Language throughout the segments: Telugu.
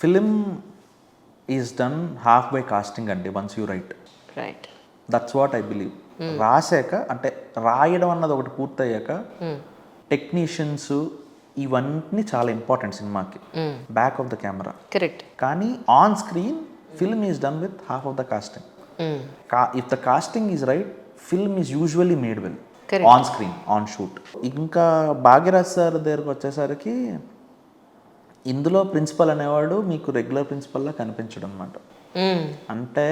Film is done half by casting అండి once you write. Right. That's what I believe. రాసాక అంటే రాయడం అన్నది ఒకటి పూర్తయ్యాక టెక్నీషియన్స్ ఇవన్నీ చాలా ఇంపార్టెంట్ సినిమాకి, back of the camera. Correct. కానీ on screen film is done with half of the casting. If the casting is right, film is usually made well on screen, on shoot. ఇంకా భాగ్యరాజ్ సార్ దగ్గరకు వచ్చేసరికి ఇందులో ప్రిన్సిపల్ అనేవాడు మీకు రెగ్యులర్ ప్రిన్సిపల్లా కనిపించడం అనమాట. అంటే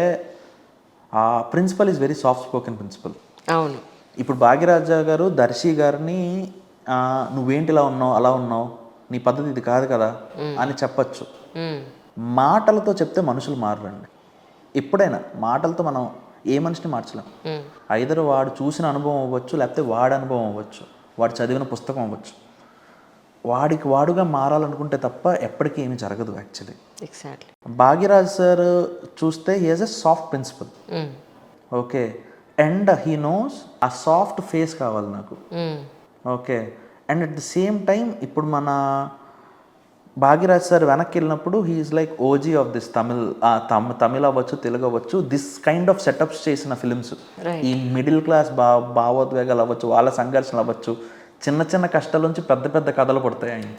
ఆ principal is very soft spoken principal. అవును. ఇప్పుడు భాగ్యరాజా గారు దర్శి గారిని నువ్వేంటి ఇలా ఉన్నావు, అలా ఉన్నావు, నీ పద్ధతి ఇది కాదు కదా అని చెప్పచ్చు. మాటలతో చెప్తే మనుషులు మారరండి. ఎప్పుడైనా మాటలతో మనం ఏ మనిషిని మార్చలేం. ఐదరు వాడు చూసిన అనుభవం అవ్వచ్చు, లేకపోతే వాడి అనుభవం అవ్వచ్చు, వాడు చదివిన పుస్తకం అవ్వచ్చు. వాడికి వాడుగా మారాలనుకుంటే తప్ప ఎప్పటికీ ఏమీ జరగదు యాక్చువల్లీ. ఎగ్జాక్ట్లీ. భాగ్యరాజ్ సార్ చూస్తే he has a soft principle. Okay. And he knows ఆ సాఫ్ట్ ఫేస్ కావాలి నాకు. Okay. And at the same time ఇప్పుడు మన భాగ్యరాజ్ సార్ వెనక్కి వెళ్ళినప్పుడు he's like OG of this Tamil అవ్వచ్చు, తెలుగు అవ్వచ్చు, దిస్ కైండ్ ఆఫ్ సెటప్స్ చేసిన ఫిలిమ్స్. ఈ మిడిల్ క్లాస్ భావోద్వేగాలు అవ్వచ్చు, వాళ్ళ సంఘర్షణలు అవ్వచ్చు, చిన్న చిన్న కష్టాల నుంచి పెద్ద పెద్ద కథలు పడతాయి ఆయన.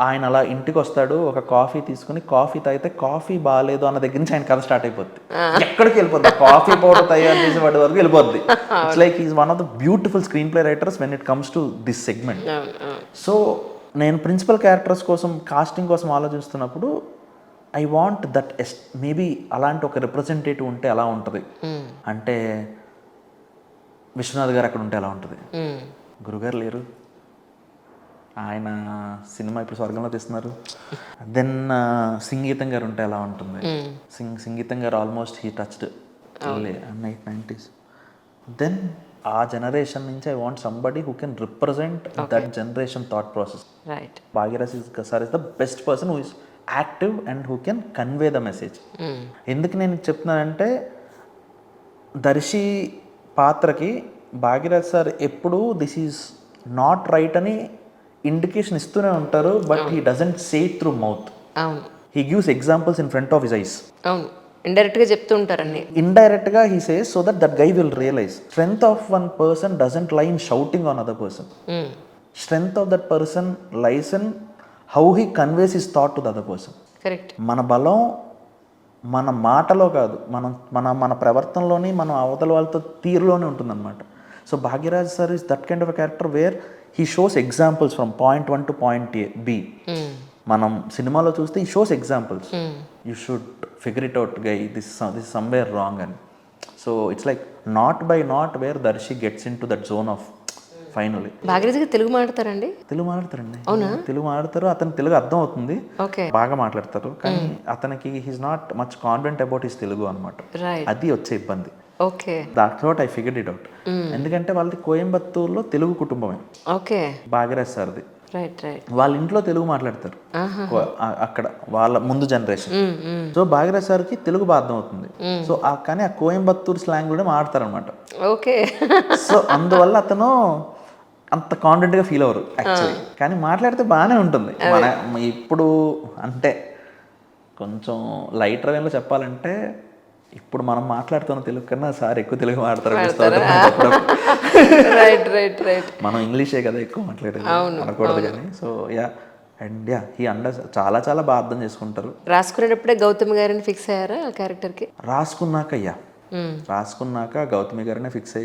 ఆయన అలా ఇంటికి వస్తాడు, ఒక కాఫీ తీసుకుని కాఫీ తాగితే కాఫీ బాగాలేదు అన్న దగ్గర నుంచి ఆయన కథ స్టార్ట్ అయిపోద్ది. ఎక్కడికి వెళ్ళిపోద్ది, కాఫీ పౌడర్ తయారు చేసే వాడి వరకు వెళ్ళిపోద్ది. It's like is one of the beautiful screen play writers when it comes to this segment. So నేను ప్రిన్సిపల్ క్యారెక్టర్స్ కోసం కాస్టింగ్ కోసం ఆలోచిస్తున్నప్పుడు ఐ వాంట్ దట్ మేబీ అలాంటి ఒక రిప్రజెంటేటివ్ ఉంటే ఎలా ఉంటుంది అంటే విశ్వనాథ్ గారు అక్కడ ఉంటే ఎలా ఉంటుంది. గురుగారు లేరు, ఆయన సినిమా ఇప్పుడు స్వర్గంలో తీస్తున్నారు. దెన్ సంగీతం గారు ఉంటే ఎలా ఉంటుంది. సంగీతం గారు almost he touched 90s. Then ఆ జనరేషన్ నుంచి I want somebody who can represent that generation thought process. Bhagyaraj sir is the best person who is active and who can convey the message. ఎందుకు నేను చెప్తున్నానంటే దర్శి పాత్రకి భాగ్యరాజ్ సార్ ఎప్పుడు దిస్ ఈజ్ నాట్ రైట్ అని ఇండికేషన్ ఇస్తూనే ఉంటారు, but he doesn't say it through mouth. He gives examples in front of his eyes. Indirect గా చెప్తూ ఉంటారండి. ఇండైరెక్ట్ గా he says so that guy will realise strength of one person doesn't lie in shouting on other person. Strength of that person lies in how he conveys his thought to the other person. Correct. మన బలం మన మాటలో కాదు, మన ప్రవర్తనలోని, మన అవతల వాళ్ళతో తీరులోనే ఉంటుందన్నమాట. So Bhagyaraj sir is that kind of a character where he shows examples from point 1 to point B. మనం సినిమాలో చూస్తే ఈ shows examples. You should figure it out guy, this somewhere wrong అని. So it's like not by not where దర్శి gets into that zone of finally. Bhagyaraj గారు తెలుగు మాట్లాడతారండి? తెలుగు మాట్లాడతారండి. అవునా? తెలుగు మాట్లాడతారు, అతను తెలుగు అర్థం అవుతుంది, బాగా మాట్లాడతారు. కానీ అతనికి he's not much confident about his Telugu అనమాట. అది వచ్చే ఇబ్బంది. Okay. That's what I figured it out. ఎందుకంటే వాళ్ళది కోయంబత్తూరులో తెలుగు కుటుంబమే. ఓకే. భాగ్యరాజ్ సార్ది. Right right. వాళ్ళ ఇంట్లో తెలుగు మాట్లాడతారు అక్కడ, వాళ్ళ ముందు జనరేషన్. సో భాగ్యరాజ్ సార్కి తెలుగు బాగా అర్థం అవుతుంది. సో కానీ ఆ కోయంబత్తూరు స్లాంగ్ కూడా మాట్లాడతారు అనమాట. ఓకే. సో అందువల్ల అతను అంత కాన్ఫిడెంట్గా ఫీల్ అవ్వరు యాక్చువల్లీ. కానీ మాట్లాడితే బాగానే ఉంటుంది. మన ఇప్పుడు అంటే కొంచెం లైట్ రేంజ్లో చెప్పాలంటే ఇప్పుడు మనం మాట్లాడుతున్న తెలుగు కన్నా సార్ ఎక్కువ తెలుగు మాట్లాడతారు. మనం ఇంగ్లీషే కదా ఎక్కువ మాట్లాడేది అనకూడదు కానీ. సో హీ చాలా చాలా బాగా అర్థం చేసుకుంటారు. రాసుకునేటప్పుడే గౌతమి గారిని ఫిక్స్ అయ్యారా ఆ క్యారెక్టర్కి? రాసుకున్నాక గౌతమి గారినే ఫిక్స్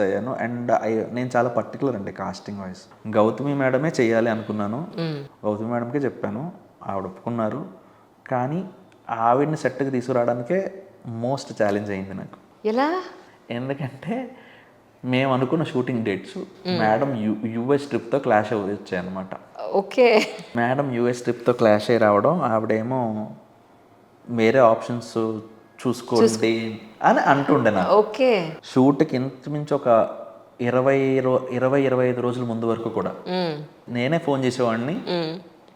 అయ్యాను. అండ్ నేను చాలా పర్టికులర్ అండి కాస్టింగ్ వైజ్. గౌతమి మేడమే చెయ్యాలి అనుకున్నాను. గౌతమి మేడంకే చెప్పాను, ఆవిడ ఒప్పుకున్నారు. కానీ ఆవిడని సెట్కి తీసుకురావడానికే మోస్ట్ ఛాలెంజ్ అయింది నాకు. ఎలా? ఎందుకంటే మేము అనుకున్న షూటింగ్ డేట్స్ మేడం యూఎస్ ట్రిప్తో క్లాష్ వచ్చాయి అనమాట. ఓకే. మేడం యూఎస్ ట్రిప్తో క్లాష్ అయ్యి రావడం, ఆవిడేమో వేరే ఆప్షన్స్ చూసుకోండి అని అంటుండే నాకు. ఓకే. షూట్కి ఇంచుమించు ఒక 20-25 రోజుల ముందు వరకు కూడా నేనే ఫోన్ చేసేవాడిని.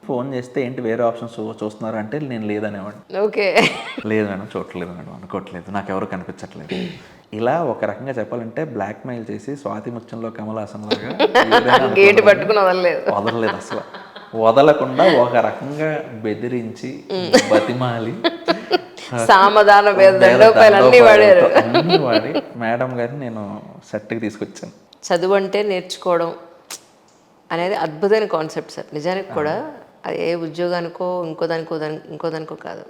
ఫోన్ చేస్తే ఏంటి వేరే ఆప్షన్స్ చూస్తున్నారు అంటే నేను లేదనేవాడిని. ఓకే. లేదు మేడం, చూడట్లేదు మేడం, అనుకోవట్లేదు, నాకు ఎవరు కనిపించట్లేదు. ఇలా ఒక రకంగా చెప్పాలంటే బ్లాక్ మెయిల్ చేసి స్వాతి ముత్యంలో కమల్ హాసన్ లాగా గేట్ పట్టుకుని వదలలేదు అసలు. వదలకుండా ఒక రకంగా బెదిరించి బతిమాలి సామధాన దండోపాయాలు అన్నీ వాడారు. అన్నీ వాడి మేడం గారిని నేను సెట్కి తీసుకొచ్చాను. చదువు అంటే నేర్చుకోవడం అనేది అద్భుతమైన కాన్సెప్ట్ సార్. నిజానికి కూడా అది ఏ ఉద్యోగానికో ఇంకోదానికో కాదు.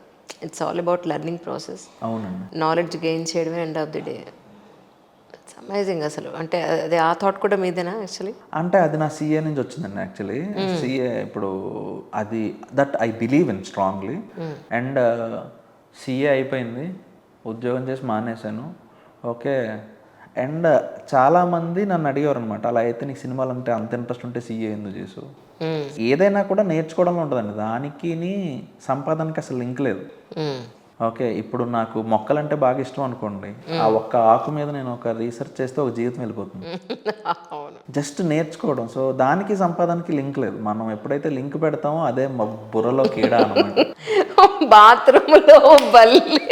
It's all about learning process. అవునండి. నాలెడ్జ్ గెయిన్ చేయడమే end of the day. It's amazing అసలు. అంటే అది ఆ థాట్ కూడా మీదేనా యాక్చువల్లీ? అంటే అది నా సిఏ నుంచి వచ్చిందండి యాక్చువల్లీ. సిఏ ఇప్పుడు అది that I believe in strongly. And CA అయిపోయింది, ఉద్యోగం చేసి మానేశాను. ఓకే. అండ్ చాలామంది నన్ను అడిగారు అనమాట, అలా అయితే నీకు సినిమాలు అంటే అంత ఇంట్రెస్ట్ ఉంటే సిఏ ఎందుకు చేసు? ఏదైనా కూడా నేర్చుకోవడంలో ఉంటుందండి, దానికి సంపాదనకి అసలు లింక్ లేదు. ఓకే. ఇప్పుడు నాకు మొక్కలంటే బాగా ఇష్టం అనుకోండి, ఆ ఒక్క ఆకు మీద నేను ఒక రీసెర్చ్ చేస్తే ఒక జీవితం వెళ్ళిపోతుంది. జస్ట్ నేర్చుకోవడం. సో దానికి సంపాదనకి లింక్ లేదు. మనం ఎప్పుడైతే లింక్ పెడతామో అదే బుర్రలో కీడ అనమాట. బాత్రూంలో బల్లి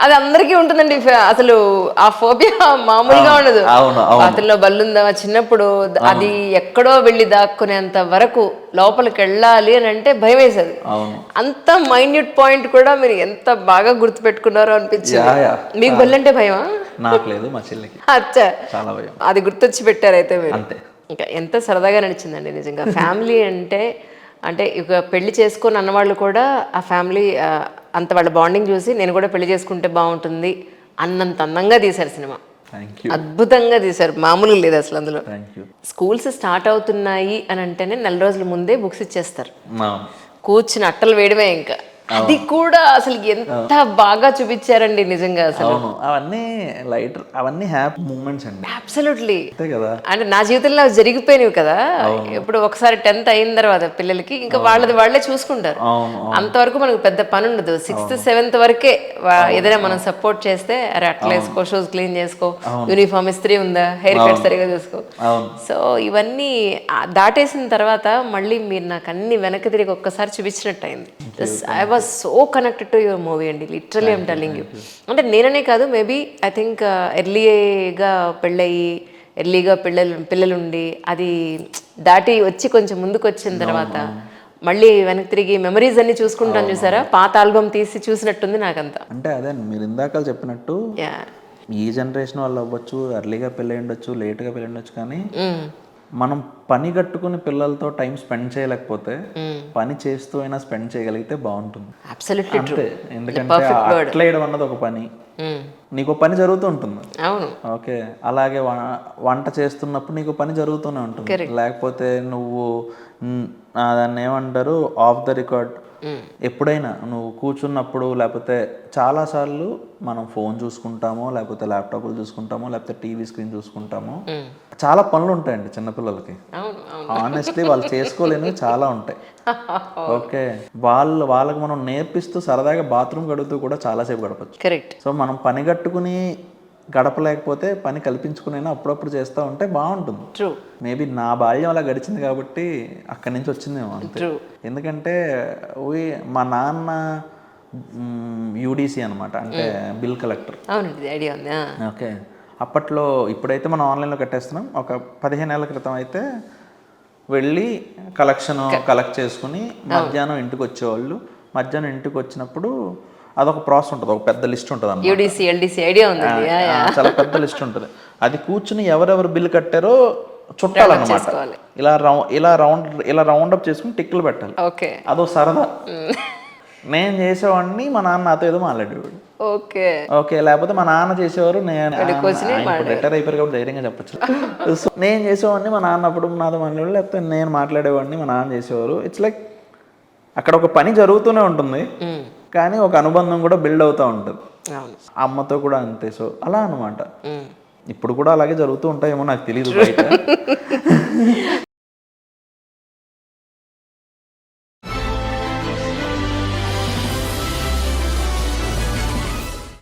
అది అందరికీ ఉంటుందండి. అసలు ఆ ఫోబియా మామూలుగా ఉండదు. బాత్రూంలో బల్లుందా చిన్నప్పుడు అది ఎక్కడో వెళ్ళి దాక్కునేంత వరకు లోపలికి వెళ్ళాలి అని అంటే భయం వేసేది. అంత మైన్యూట్ పాయింట్ కూడా మీరు ఎంత బాగా గుర్తుపెట్టుకున్నారో అనిపించింది. మీకు బల్లి అంటే భయమా? నాకు లేదు, మా చెల్లికి. అచ్చా, చాలా భయం. అది గుర్తొచ్చి పెట్టారైతే మీరు. అంతే. ఇంకా ఎంత సరదాగా నడిచిందండి నిజంగా. ఫ్యామిలీ అంటే ఇక పెళ్లి చేసుకొని అన్నవాళ్ళు కూడా ఆ ఫ్యామిలీ అంత వాళ్ళ బాండింగ్ చూసి నేను కూడా పెళ్లి చేసుకుంటే బాగుంటుంది అన్నంత అందంగా తీశారు సినిమా. అద్భుతంగా తీశారు, మామూలుగా లేదు అసలు అందులో. స్కూల్స్ స్టార్ట్ అవుతున్నాయి అని అంటేనే 4 రోజుల ముందే బుక్స్ ఇచ్చేస్తారు. కూర్చుని అట్టలు వేయడమే. ఇంకా అది కూడా అసలు ఎంత బాగా చూపించారండి నిజంగా అసలు. అవన్నీ లైట్, అవన్నీ హ్యాపీ మూమెంట్స్ అండి. అబ్సల్యూట్లీ. కదా. అంటే నా జీవితంలో జరిగిపోయినవి కదా. ఇప్పుడు ఒకసారి 10th అయిన తర్వాత పిల్లలకి ఇంకా వాళ్ళే చూసుకుంటారు. అంతవరకు మనకు పెద్ద పని ఉండదు. 6th 7th వరకే ఏదైనా మనం సపోర్ట్ చేస్తే, అరే అట్లా వేసుకో, షూస్ క్లీన్ చేసుకో, యూనిఫామ్ ఇస్త్రీ ఉందా, హెయిర్ కట్ సరిగా చూసుకో. సో ఇవన్నీ దాటేసిన తర్వాత మళ్ళీ మీరు నాకు అన్ని వెనక్కి తిరిగి ఒక్కసారి చూపించినట్టు అయింది. I was so connected to your movie అండి, లిటరలీ ఐమ్ టెల్లింగ్ యూ. అంటే నేననే కాదు, మేబీ ఐ థింక్ ఎర్లీగా పెళ్ళయి ఎర్లీగా పిల్లలుండి అది దాటి వచ్చి కొంచెం ముందుకు వచ్చిన తర్వాత మళ్ళీ వెనక్కి తిరిగి మెమరీస్ అన్ని చూసుకుంటాను చూసారా, పాత ఆల్బమ్ తీసి చూసినట్టుంది నాకంతా. అంటే అదే మీరు ఇందాక చెప్పినట్టు ఈ జనరేషన్ వాళ్ళు అవ్వచ్చు, ఎర్లీగా పెళ్ళి ఉండొచ్చు, లేట్గా పెళ్ళి ఉండొచ్చు, కానీ మనం పని కట్టుకుని పిల్లలతో టైం స్పెండ్ చేయలేకపోతే పని చేస్తూ అయినా స్పెండ్ చేయగలిగితే బాగుంటుంది. అంతే. ఎందుకంటే అట్లేయడం అన్నది ఒక పని, నీకు పని జరుగుతూ ఉంటుంది. ఓకే. అలాగే వంట చేస్తున్నప్పుడు నీకు పని జరుగుతూనే ఉంటుంది. లేకపోతే నువ్వు దాన్ని ఏమంటారు, ఆఫ్ ద రికార్డ్ ఎప్పుడైనా నువ్వు కూర్చున్నప్పుడు, లేకపోతే చాలాసార్లు మనం ఫోన్ చూసుకుంటామో, లేకపోతే ల్యాప్టాప్లు చూసుకుంటామో, లేకపోతే టీవీ స్క్రీన్ చూసుకుంటామో. చాలా పనులు ఉంటాయండి చిన్నపిల్లలకి. ఆనెస్ట్లీ వాళ్ళు చేసుకోలేనివి చాలా ఉంటాయి. ఓకే. వాళ్ళకి మనం నేర్పిస్తూ సరదాగా బాత్రూమ్ గడుపుతూ కూడా చాలాసేపు గడపచ్చు. కరెక్ట్. సో మనం పని కట్టుకుని గడపలేకపోతే పని కల్పించుకునైనా అప్పుడప్పుడు చేస్తూ ఉంటే బాగుంటుంది. మేబీ నా బాల్యం అలా గడిచింది కాబట్టి అక్కడి నుంచి వచ్చిందేమో అంతే. ఎందుకంటే మా నాన్న యూడిసి అనమాట, అంటే బిల్ కలెక్టర్. ఓకే. అప్పట్లో, ఇప్పుడైతే మనం ఆన్లైన్లో కట్టేస్తున్నాం, ఒక 15 ఏళ్ల క్రితం అయితే వెళ్ళి కలెక్ట్ చేసుకుని మధ్యాహ్నం ఇంటికి వచ్చేవాళ్ళు. మధ్యాహ్నం ఇంటికి వచ్చినప్పుడు అదొక ప్రాసెస్ ఉంటుంది, ఒక పెద్ద లిస్ట్ ఉంటుంది అన్నమాట. చాలా పెద్ద లిస్ట్ ఉంటుంది. అది కూర్చుని ఎవరెవరు బిల్ కట్టారో చుట్టాలన్నమాట. ఇలా రౌండ్ అప్ చేసుకుని టిక్లు పెట్టాలి. అదో సరదా. నేను చేసేవాడిని, మా నాన్న నాతో ఏదో మాట్లాడేవాడు. ఓకే. లేకపోతే మా నాన్న చేసేవారు, నేను రిటైర్ అయిపోయారు కాబట్టి ధైర్యంగా చెప్పచ్చు. సో నేను చేసేవాడిని, మా నాన్న అప్పుడు నాతో మాట్లాడేవాడు, లేకపోతే నేను మాట్లాడేవాడిని, మా నాన్న చేసేవారు. ఇట్స్ లైక్ అక్కడ ఒక పని జరుగుతూనే ఉంటుంది, కానీ ఒక అనుబంధం కూడా బిల్డ్ అవుతూ ఉంటుంది. అమ్మతో కూడా అంతే. సో అలా అనమాట. ఇప్పుడు కూడా అలాగే జరుగుతూ ఉంటాయేమో నాకు తెలియదు బయట.